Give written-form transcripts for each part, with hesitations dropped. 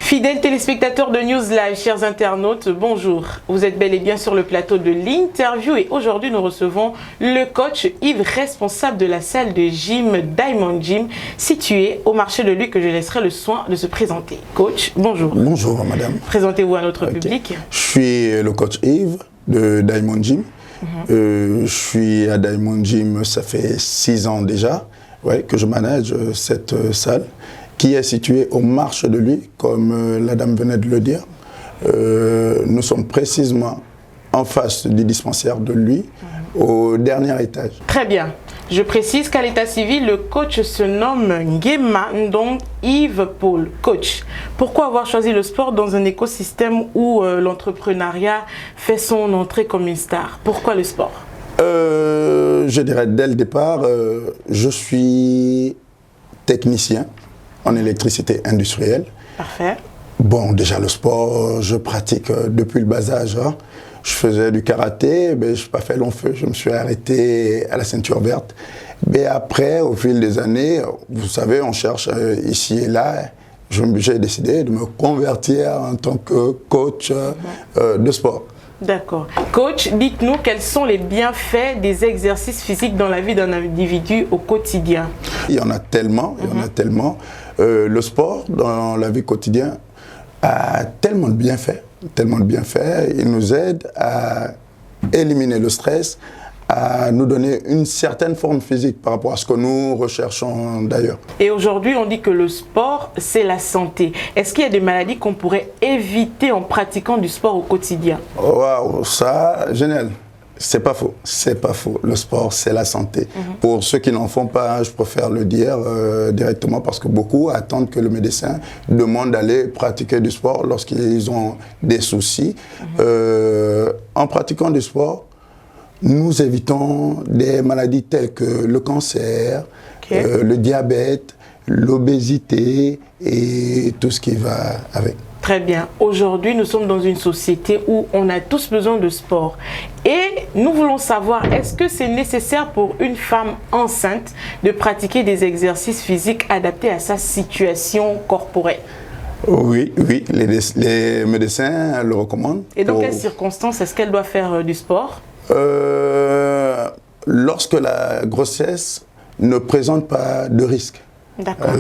Fidèles téléspectateurs de News Live, chers internautes, bonjour. Vous êtes bel et bien sur le plateau de l'interview et aujourd'hui nous recevons le coach Yves, responsable de la salle de gym Diamond Gym, située au marché de Luc, que je laisserai le soin de se présenter. Coach, bonjour. Bonjour madame. Présentez-vous à notre public. Je suis le coach Yves de Diamond Gym. Je suis à Diamond Gym, ça fait 6 ans déjà que je manage cette salle, qui est située au marché de Luc, comme la dame venait de le dire. Nous sommes précisément en face du dispensaire de Luc, au dernier étage. Très bien. Je précise qu'à l'état civil, le coach se nomme Nguema, donc Yves Paul. Coach, pourquoi avoir choisi le sport dans un écosystème où l'entrepreneuriat fait son entrée comme une star? Pourquoi le sport? Je dirais dès le départ, je suis technicien en électricité industrielle. Parfait. Bon, déjà le sport, je pratique depuis le bas âge. Je faisais du karaté, mais je n'ai pas fait long feu, je me suis arrêté à la ceinture verte. Mais après, au fil des années, vous savez, on cherche ici et là. J'ai décidé de me convertir en tant que coach de sport. D'accord. Coach, dites-nous quels sont les bienfaits des exercices physiques dans la vie d'un individu au quotidien? Il y en a tellement, il y en a tellement. Le sport dans la vie quotidienne a tellement de bienfaits. Il nous aide à éliminer le stress, à nous donner une certaine forme physique par rapport à ce que nous recherchons d'ailleurs. Et aujourd'hui, on dit que le sport, c'est la santé. Est-ce qu'il y a des maladies qu'on pourrait éviter en pratiquant du sport au quotidien? Waouh, ça, génial. C'est pas faux, c'est pas faux. Le sport, c'est la santé. Pour ceux qui n'en font pas, je préfère le dire directement parce que beaucoup attendent que le médecin demande d'aller pratiquer du sport lorsqu'ils ont des soucis. En pratiquant du sport, nous évitons des maladies telles que le cancer, le diabète, l'obésité et tout ce qui va avec. Très bien. Aujourd'hui, nous sommes dans une société où on a tous besoin de sport. Et nous voulons savoir, est-ce que c'est nécessaire pour une femme enceinte de pratiquer des exercices physiques adaptés à sa situation corporelle? Oui, les médecins le recommandent. Et dans quelles circonstances est-ce qu'elle doit faire du sport? Lorsque la grossesse ne présente pas de risque.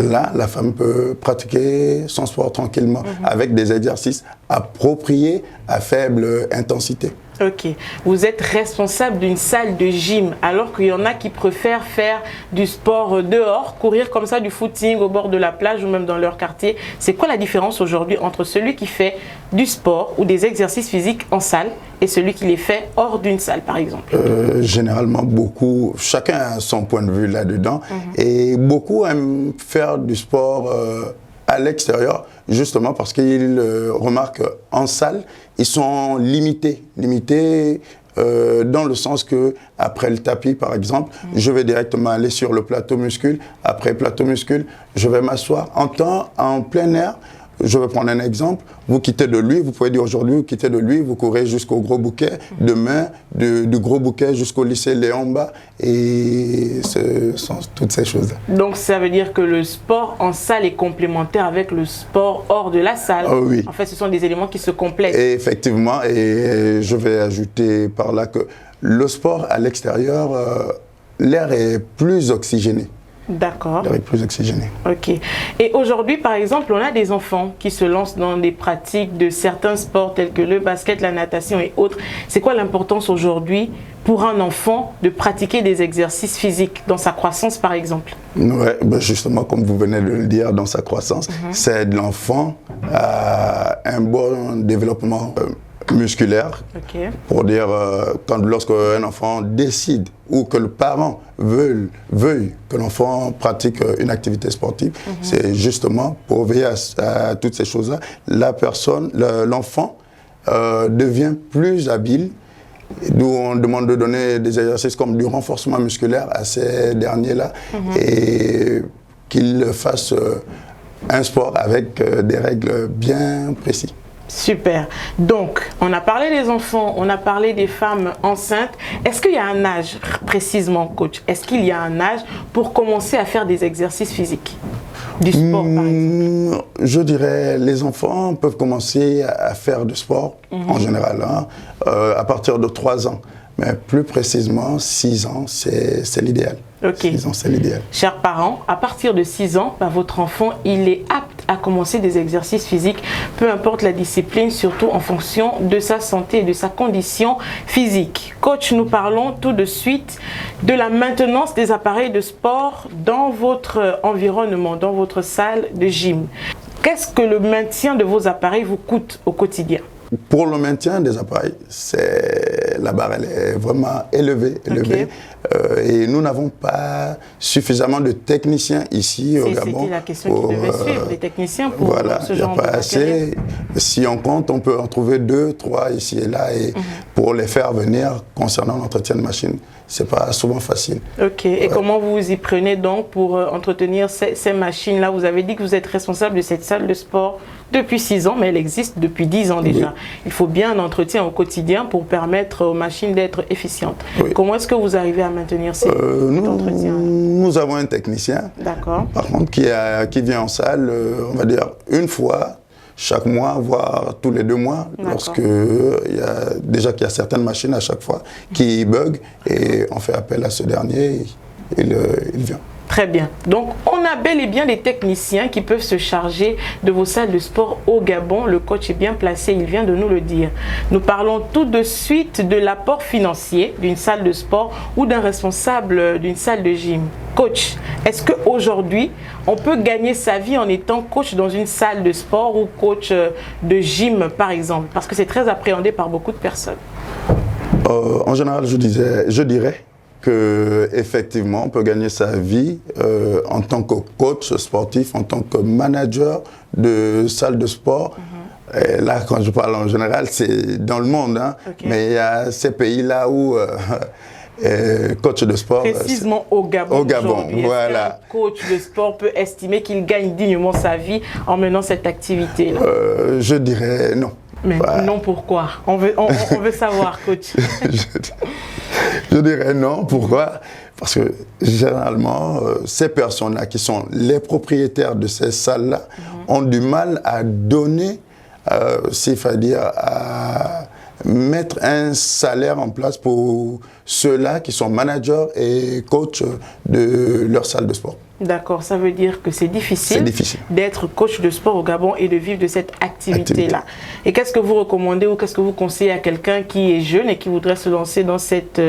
Là, la femme peut pratiquer son sport tranquillement avec des exercices appropriés à faible intensité. Ok. Vous êtes responsable d'une salle de gym, alors qu'il y en a qui préfèrent faire du sport dehors, courir comme ça, du footing au bord de la plage ou même dans leur quartier. C'est quoi la différence aujourd'hui entre celui qui fait du sport ou des exercices physiques en salle et celui qui les fait hors d'une salle, par exemple? Généralement, beaucoup, chacun a son point de vue là-dedans, et beaucoup aiment faire du sport à l'extérieur, justement parce qu'ils remarquent en salle, ils sont limités dans le sens que après le tapis, par exemple, je vais directement aller sur le plateau muscule. Après plateau muscule, je vais m'asseoir en plein air. Je vais prendre un exemple. Vous quittez de lui, vous pouvez dire aujourd'hui, vous quittez de lui, vous courez jusqu'au gros bouquet. Demain, du gros bouquet jusqu'au lycée Léon-Bas. Et ce sont toutes ces choses-là. Donc, ça veut dire que le sport en salle est complémentaire avec le sport hors de la salle. Oui. En fait, ce sont des éléments qui se complètent. Et effectivement, et je vais ajouter par là que le sport à l'extérieur, l'air est plus oxygéné. D'accord. Plus oxygéné. Ok. Et aujourd'hui, par exemple, on a des enfants qui se lancent dans des pratiques de certains sports tels que le basket, la natation et autres. C'est quoi l'importance aujourd'hui pour un enfant de pratiquer des exercices physiques dans sa croissance, par exemple? Ouais, ben justement, comme vous venez de le dire, dans sa croissance, c'est de l'enfant à un bon développement musculaire. Pour dire, lorsque un enfant décide ou que le parent veuille que l'enfant pratique une activité sportive, c'est justement pour veiller à toutes ces choses-là. L'enfant devient plus habile, d'où on demande de donner des exercices comme du renforcement musculaire à ces derniers-là et qu'il fasse un sport avec des règles bien précises. Super. Donc, on a parlé des enfants, on a parlé des femmes enceintes. Est-ce qu'il y a un âge, précisément, coach? Est-ce qu'il y a un âge pour commencer à faire des exercices physiques? du sport, par exemple? Je dirais, les enfants peuvent commencer à faire du sport, en général, hein, à partir de 3 ans. Mais plus précisément, 6 ans, c'est l'idéal. Okay. 6 ans, c'est l'idéal. Chers parents, à partir de 6 ans, votre enfant, il est apte à commencer des exercices physiques, peu importe la discipline, surtout en fonction de sa santé et de sa condition physique. Coach, nous parlons tout de suite de la maintenance des appareils de sport dans votre environnement, dans votre salle de gym. Qu'est-ce que le maintien de vos appareils vous coûte au quotidien? Pour le maintien des appareils, la barre elle est vraiment élevée. Okay. Et nous n'avons pas suffisamment de techniciens ici au Gabon. C'était la question qui devait suivre, des techniciens pour ce genre de pas assez. Si on compte, on peut en trouver 2, 3 ici et là. Et pour les faire venir concernant l'entretien de machines, c'est pas souvent facile. Ok. Et comment vous vous y prenez donc pour entretenir ces machines-là? Vous avez dit que vous êtes responsable de cette salle de sport depuis 6 ans, mais elle existe depuis 10 ans déjà. Oui. Il faut bien un entretien au quotidien pour permettre aux machines d'être efficientes. Oui. Comment est-ce que vous arrivez à maintenir cet entretien? Nous avons un technicien, par contre, qui vient en salle, on va dire, une fois chaque mois, voire tous les 2 mois, lorsque il y a certaines machines à chaque fois qui bug, et on fait appel à ce dernier, il vient. Très bien. Donc, on a bel et bien des techniciens qui peuvent se charger de vos salles de sport au Gabon. Le coach est bien placé, il vient de nous le dire. Nous parlons tout de suite de l'apport financier d'une salle de sport ou d'un responsable d'une salle de gym. Coach, est-ce qu'aujourd'hui, on peut gagner sa vie en étant coach dans une salle de sport ou coach de gym, par exemple? Parce que c'est très appréhendé par beaucoup de personnes. En général, je dirais qu'effectivement, on peut gagner sa vie en tant que coach sportif, en tant que manager de salle de sport. Et là, quand je parle en général, c'est dans le monde, hein, mais il y a ces pays-là où coach de sport... Précisément au Gabon. Au Gabon, voilà. Un coach de sport peut estimer qu'il gagne dignement sa vie en menant cette activité-là? Je dirais non. Mais non, pourquoi? On veut savoir, coach. Je dirais non. Pourquoi? Parce que généralement, ces personnes-là qui sont les propriétaires de ces salles-là ont du mal à donner, s'il faut dire, à mettre un salaire en place pour ceux-là qui sont managers et coachs de leur salle de sport. D'accord, ça veut dire que c'est difficile d'être coach de sport au Gabon et de vivre de cette activité-là. Et qu'est-ce que vous recommandez ou qu'est-ce que vous conseillez à quelqu'un qui est jeune et qui voudrait se lancer dans cette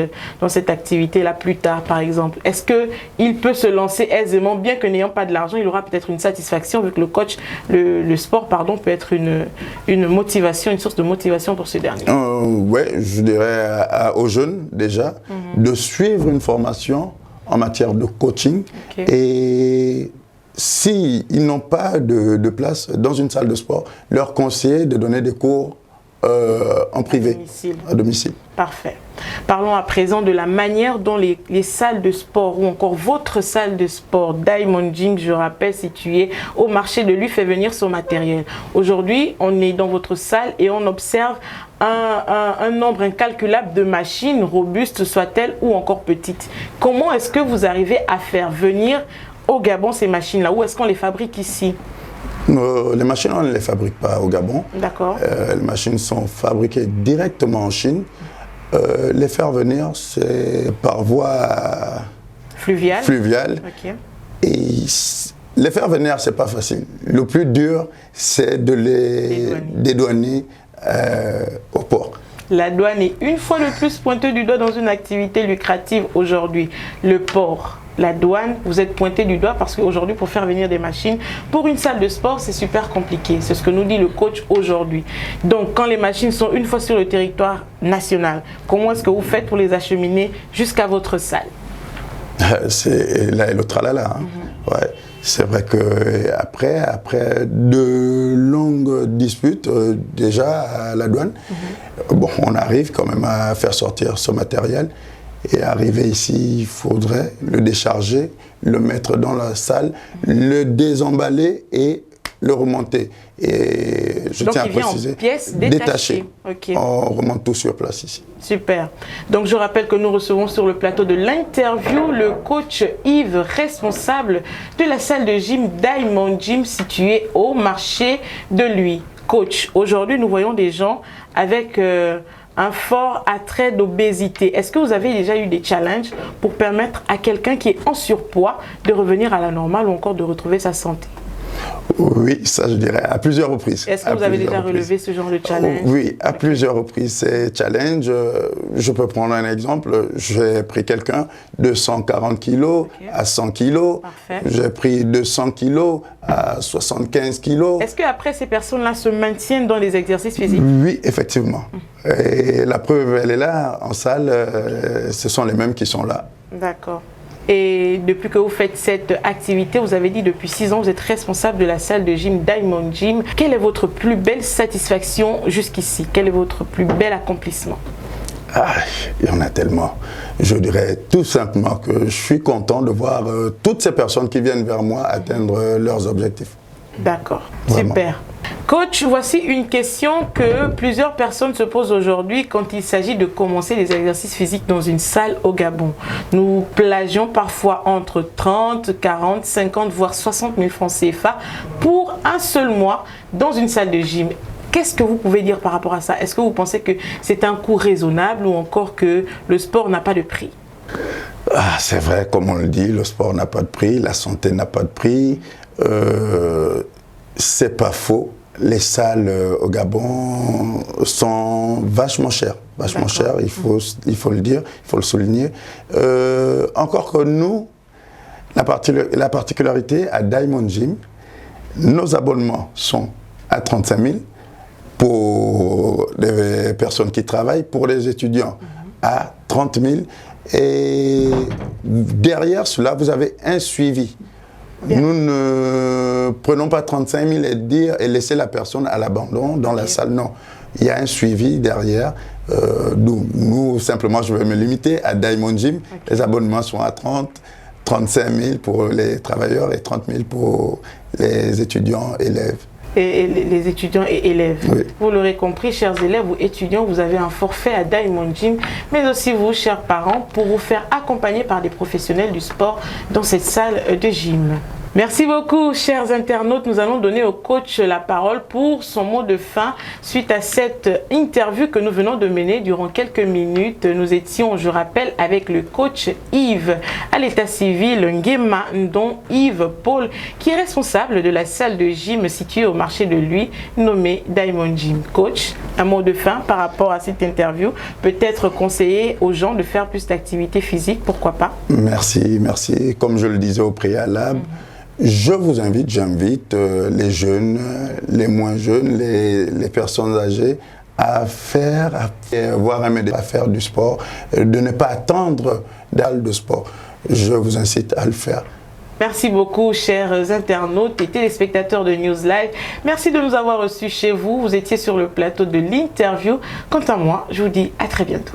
activité-là plus tard, par exemple? Est-ce qu'il peut se lancer aisément, bien que n'ayant pas de l'argent, il aura peut-être une satisfaction vu que le sport, pardon, peut être une motivation, une source de motivation pour ce dernier? Oui, je dirais aux jeunes déjà de suivre une formation en matière de coaching. Et s'ils n'ont pas de place dans une salle de sport, leur conseiller de donner des cours en privé, à domicile. Parfait. Parlons à présent de la manière dont les salles de sport ou encore votre salle de sport, Diamond Gym, je rappelle, située au marché de lui, fait venir son matériel. Aujourd'hui, on est dans votre salle et on observe un nombre incalculable de machines, robustes soient-elles ou encore petites. Comment est-ce que vous arrivez à faire venir au Gabon ces machines-là? Où est-ce qu'on les fabrique ici? Les machines, on ne les fabrique pas au Gabon. D'accord. Les machines sont fabriquées directement en Chine. Les faire venir, c'est par voie fluviale. Et les faire venir, c'est pas facile. Le plus dur, c'est de les dédouaner au port. La douane est une fois de plus pointée du doigt dans une activité lucrative aujourd'hui. Le port, la douane, vous êtes pointé du doigt parce qu'aujourd'hui, pour faire venir des machines, pour une salle de sport, c'est super compliqué. C'est ce que nous dit le coach aujourd'hui. Donc, quand les machines sont une fois sur le territoire national, comment est-ce que vous faites pour les acheminer jusqu'à votre salle? C'est là et l'autre tralala. Ouais. C'est vrai qu'après de longues disputes déjà à la douane, bon, on arrive quand même à faire sortir ce matériel. Et arrivé ici, il faudrait le décharger, le mettre dans la salle, le désemballer et le remonter. Et je donc, tiens à préciser, en pièces détachées. Okay. On remonte tout sur place ici. Super. Donc je rappelle que nous recevons sur le plateau de l'interview le coach Yves, responsable de la salle de gym Diamond Gym située au marché de Lui. Coach, aujourd'hui nous voyons des gens avec un fort attrait d'obésité. Est-ce que vous avez déjà eu des challenges pour permettre à quelqu'un qui est en surpoids de revenir à la normale ou encore de retrouver sa santé? Oui, ça je dirais à plusieurs reprises. Est-ce que vous avez déjà relevé ce genre de challenge? Oui, à plusieurs reprises. Ces challenges, je peux prendre un exemple. J'ai pris quelqu'un de 140 kg à 100 kg. J'ai pris de 100 kg à 75 kg. Est-ce qu'après ces personnes-là se maintiennent dans les exercices physiques? Oui, effectivement. Et la preuve, elle est là, en salle, ce sont les mêmes qui sont là. D'accord. Et depuis que vous faites cette activité, vous avez dit depuis 6 ans, vous êtes responsable de la salle de gym Diamond Gym. Quelle est votre plus belle satisfaction jusqu'ici? Quel est votre plus bel accomplissement? Ah, il y en a tellement. Je dirais tout simplement que je suis content de voir toutes ces personnes qui viennent vers moi atteindre leurs objectifs. D'accord, super. Coach, voici une question que plusieurs personnes se posent aujourd'hui quand il s'agit de commencer les exercices physiques dans une salle au Gabon. Nous plagions parfois entre 30, 40, 50, voire 60 000 francs CFA pour un seul mois dans une salle de gym. Qu'est-ce que vous pouvez dire par rapport à ça? Est-ce que vous pensez que c'est un coût raisonnable ou encore que le sport n'a pas de prix? Ah, c'est vrai, comme on le dit, le sport n'a pas de prix, la santé n'a pas de prix. C'est pas faux. Les salles au Gabon sont vachement chères. Vachement chères, il faut le dire, il faut le souligner. Encore que nous, la particularité à Diamond Gym, nos abonnements sont à 35 000 pour les personnes qui travaillent, pour les étudiants à 30 000. Et derrière cela, vous avez un suivi. Bien. Nous ne prenons pas 35 000 et laisser la personne à l'abandon dans la salle. Non, il y a un suivi derrière. Nous, simplement, je vais me limiter à Diamond Gym. Les abonnements sont à 35 000 pour les travailleurs et 30 000 pour les étudiants, élèves. Et les étudiants et élèves. Oui. Vous l'aurez compris, chers élèves ou étudiants, vous avez un forfait à Diamond Gym, mais aussi vous, chers parents, pour vous faire accompagner par des professionnels du sport dans cette salle de gym. Merci beaucoup, chers internautes. Nous allons donner au coach la parole pour son mot de fin suite à cette interview que nous venons de mener durant quelques minutes. Nous étions, je rappelle, avec le coach Yves à l'état civil Nguema Ndon Yves Paul, qui est responsable de la salle de gym située au marché de Lui, nommée Diamond Gym. Coach, un mot de fin par rapport à cette interview, peut-être conseiller aux gens de faire plus d'activité physique, pourquoi pas? Merci, merci. Comme je le disais au préalable, je vous invite, j'invite les jeunes, les moins jeunes, les personnes âgées à avoir un métier, à faire du sport, de ne pas attendre d'aller de sport. Je vous incite à le faire. Merci beaucoup, chers internautes et téléspectateurs de News Live. Merci de nous avoir reçus chez vous. Vous étiez sur le plateau de l'interview. Quant à moi, je vous dis à très bientôt.